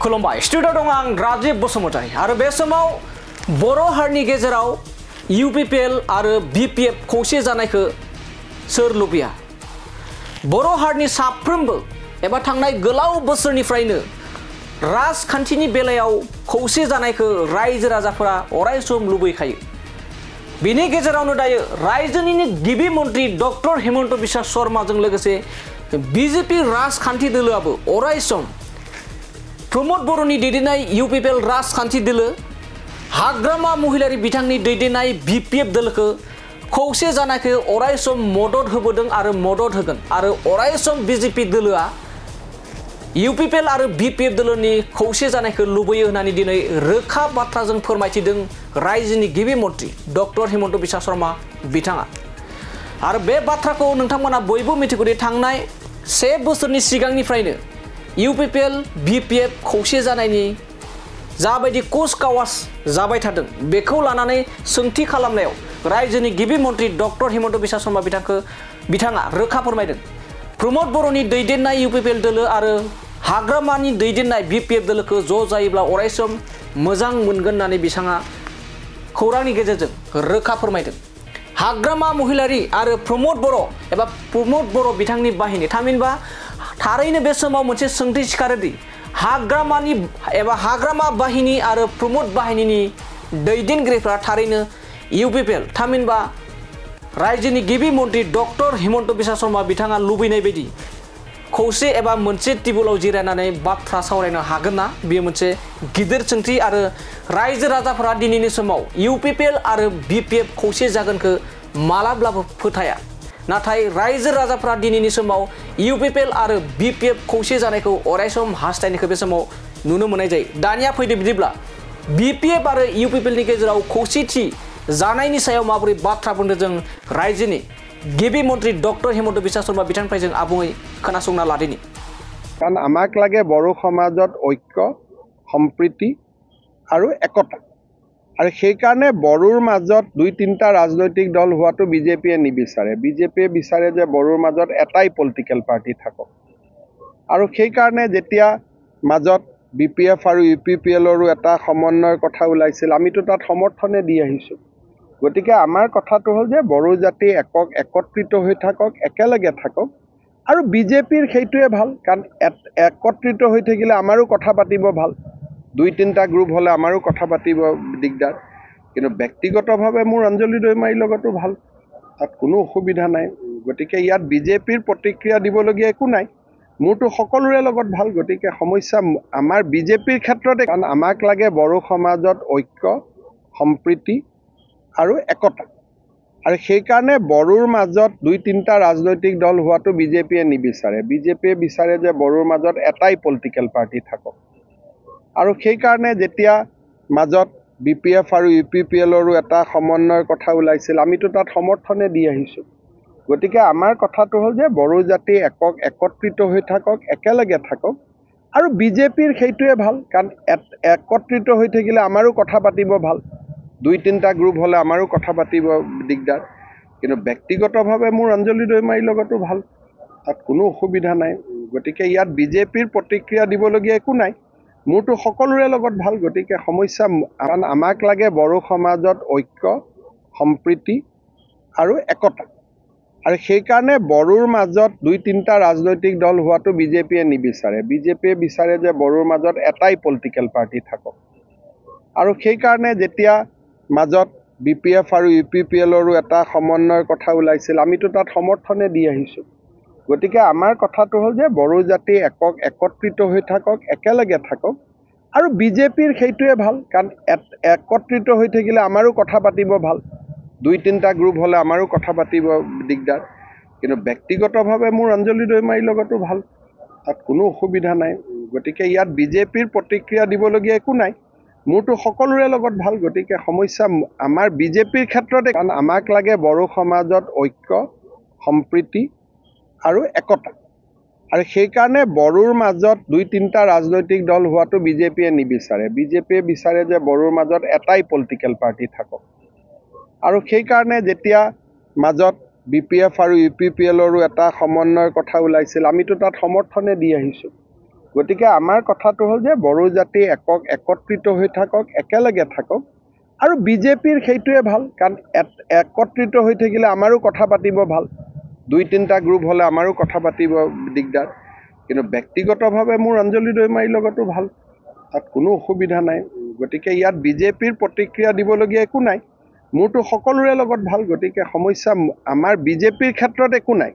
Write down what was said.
खुलुमबाय स्टुडिअ दं आं राजीब बसुमतारी आरो बे समाव बर' हारिनि गेजेराव UPPL आरो BPF खौसे जानायखौ सोर लुबैया बर' हारिनि साफ्रोमबो एबा थांनाय गोलाव बोसोरनिफ्रायनो राजखान्थिनि बेलायाव खौसे जानायखौ रायजो राजाफोरा अराय सम लुबैखायो बिनि गेजेरावनो दायो रायजोनिनो गिबि मन्त्रि डक्टर हेमन्त बिश्व शर्माजों लोगोसे BJP राजखान्थि दोलोआबो अराय सम प्रमोद बर'नि दैदेननाय UPPL राजखान्थि दोलो हाग्रामा महिलारी बिथांनि दैदेननाय BPF दोलोखौ खौसे जानायखौ अराय सम मदद होबोदों आरो मदद होगोन आरो अराय सम BJP दोलोआ UPPL आरो BPF दोलोनि खौसे जानायखौ लुबैयो होननानै दिनै रोखा बाथ्राजों फोरमायथिदों रायजोनि गिबि मन्त्रि डक्टर हेमन्त बिश्व शर्मा बिथाङा आरो बे बाथ्राखौ नोंथांमोना बयबो मिथिगौ थांनाय 1 बोसोरनि सिगांनिफ्रायनो UPPL BPF खौसे जानायनि जाबायदि कुचकावाज जाबाय थादों बेखौ लानानै सोंथि खालामनायाव रायजोनि गिबि मन्त्रि डक्टर हेमन्त बिश्व शर्मा बिथाङा रोखा फोरमायदों प्रमोद बर'नि दैदेननाय UPPL दोलो आरो हाग्रामानि दैदेननाय BPF दोलोखौ ज' जायोब्ला अराय सम मोजां मोनगोन होननानै बिथाङा खौरांनि गेजेरजों रोखा फोरमायदों हाग्रामा महिलारी आरो प्रमोद बर' एबा प्रमोद बर' बिथांनि बाहिनी थामहिनबा थारैनो बे समाव मोनसे सोंथि सिखारोदि हाग्रामानि एबा हाग्रामा बाहिनी आरो प्रमोद बाहिनीनि दैदेनगिरिफ्रा थारैनो UPPL थामहिनबा रायजोनि गिबि मन्त्रि डक्टर हेमन्त बिश्व शर्मा बिथाङा लुबैनाय बायदि खौसे एबा मोनसे टेबुलाव जिरायनानै बाथ्रा सावरायनो हागोन ना बेयो मोनसे गिदिर सोंथि आरो रायजो राजाफोरा दिनैनि समाव UPPL आरो BPF खौसे जागोनखौ मालाब्लाबो फोथाया नाथाय रायजो राजाफोरा दिनैनि समाव UPPL आरो BPF खौसे जानायखौ अराय सम हास्थायनायखौ बे समाव नुनो मोननाय जायो दानिया फैदो बिदिब्ला BPF आरो UPPL नि गेजेराव खौसेथि जानायनि सायाव माबोरै बाथ्रा बुंदों जों रायजोनि गिबि मन्त्रि डक्टर हेमन्त बिश्व शर्मा बिथांनिफ्राय जों आबुङै खोनासंना लादिनि কাৰণ আমাক লাগে বড়ো সমাজত ঐক্য সম্প্ৰীতি আৰু একতা আৰু সেই কাৰণে বড়োৰ মাজত 2-3টা ৰাজনৈতিক দল হোৱাটো বিজেপিয়ে নিবিচাৰে বিজেপিয়ে বিচাৰে যে বড়োৰ মাজত এটাই পলিটিক্যাল পাৰ্টি থাকক আৰু সেই কাৰণে যেতিয়া মাজত BPF আৰু UPPLৰো এটা সমন্বয়ৰ কথা ওলাইছিল আমিতো তাত সমৰ্থনে দি আহিছো গতিকে আমাৰ কথাটো হ'ল যে বড়ো জাতি একত্ৰিত হৈ থাকক একেলগে থাকক আৰু বিজেপিৰ সেইটোৱে ভাল কাৰণ একত্ৰিত হৈ থাকিলে আমাৰো কথা পাতিব ভাল 2-3টা গ্ৰুপ হলে আমাৰো কথা পাতিব দিগদাৰ কিন্তু ব্যক্তিগতভাৱে মোৰ অঞ্জলি দৈমাৰীৰ লগতো ভাল তাত কোনো অসুবিধা নাই গতিকে ইয়াত বিজেপিৰ প্ৰতিক্ৰিয়া দিবলগীয়া একো নাই মোৰতো সকলোৰে লগত ভাল গতিকে সমস্যা আমাৰ বিজেপিৰ ক্ষেত্ৰতে কাৰণ আমাক লাগে বড়ো সমাজত ঐক্য সম্প্ৰীতি আৰু একতা আৰু সেই কাৰণে বড়োৰ মাজত 2-3টা ৰাজনৈতিক দল হোৱাটো বিজেপিয়ে নিবিচাৰে বিজেপিয়ে বিচাৰে যে বড়োৰ মাজত এটাই পলিটিক্যাল পাৰ্টি থাকক আৰু সেই কাৰণে যেতিয়া মাজত BPF আৰু UPPLৰো এটা সমন্বয়ৰ কথা ওলাইছিল আমিতো তাত সমৰ্থনে দি আহিছো গতিকে আমাৰ কথাটো হ'ল যে বড়ো জাতি একত্ৰিত হৈ থাকক একেলগে থাকক আৰু বিজেপিৰ সেইটোৱে ভাল কাৰণ একত্ৰিত হৈ থাকিলে আমাৰো কথা পাতিব ভাল 2-3টা গ্ৰুপ হলে আমাৰো কথা পাতিব দিগদাৰ কিন্তু ব্যক্তিগতভাৱে মোৰ অঞ্জলি দৈমাৰীৰ লগতো ভাল তাত কোনো অসুবিধা নাই গতিকে ইয়াত বিজেপিৰ প্ৰতিক্ৰিয়া দিবলগীয়া একো নাই মোৰতো সকলোৰে লগত ভাল গতিকে সমস্যা আমাক লাগে বড়ো সমাজত ঐক্য সম্প্ৰীতি আৰু একতা আৰু সেই কাৰণে বড়োৰ মাজত 2-3টা ৰাজনৈতিক দল হোৱাটো বিজেপিয়ে নিবিচাৰে বিজেপিয়ে বিচাৰে যে বড়োৰ মাজত এটাই পলিটিক্যাল পাৰ্টি থাকক আৰু সেই কাৰণে যেতিয়া মাজত BPF আৰু UPPLৰো এটা সমন্বয়ৰ কথা ওলাইছিল আমিতো তাত সমৰ্থনে দি আহিছো গতিকে আমাৰ কথাটো হ'ল যে বড়ো জাতি একত্ৰিত হৈ থাকক একেলগে থাকক আৰু বিজেপিৰ সেইটোৱে ভাল কাৰণ একত্ৰিত হৈ থাকিলে আমাৰো কথা পাতিব ভাল 2-3টা গ্ৰুপ হলে আমাৰো কথা পাতিব দিগদাৰ কিন্তু ব্যক্তিগতভাৱে মোৰ অঞ্জলি দৈমাৰীৰ লগতো ভাল তাত কোনো অসুবিধা নাই গতিকে ইয়াত বিজেপিৰ প্ৰতিক্ৰিয়া দিবলগীয়া একো নাই মোৰতো সকলোৰে লগত ভাল গতিকে সমস্যা আমাৰ বিজেপিৰ ক্ষেত্ৰতে কাৰণ আমাক লাগে বড়ো সমাজত ঐক্য সম্প্ৰীতি আৰু একতা আৰু সেই কাৰণে বড়োৰ মাজত 2-3টা ৰাজনৈতিক দল হোৱাটো বিজেপিয়ে নিবিচাৰে বিজেপিয়ে বিচাৰে যে বড়োৰ মাজত এটাই পলিটিক্যাল পাৰ্টি থাকক আৰু সেই কাৰণে যেতিয়া মাজত BPF আৰু UPPLৰো এটা সমন্বয়ৰ কথা ওলাইছিল আমিতো তাত সমৰ্থনে দি আহিছো গতিকে আমাৰ কথাটো হ'ল যে বড়ো জাতি একত্ৰিত হৈ থাকক, একেলগে থাকক, আৰু বিজেপিৰ সেইটোৱে ভাল, কাৰণ একত্ৰিত হৈ থাকিলে আমাৰো কথা পাতিব ভাল, 2-3টা গ্ৰুপ হ'লে আমাৰো কথা পাতিব দিগদাৰ। কিন্তু ব্যক্তিগতভাৱে মোৰ অঞ্জলি দৈমাৰীৰ লগতো ভাল, তাত কোনো অসুবিধা নাই। গতিকে ইয়াত বিজেপিৰ প্ৰতিক্ৰিয়া দিবলগীয়া একো নাই, মোৰতো সকলোৰে লগত ভাল। গতিকে সমস্যা আমাৰ বিজেপিৰ ক্ষেত্ৰত একো নাই।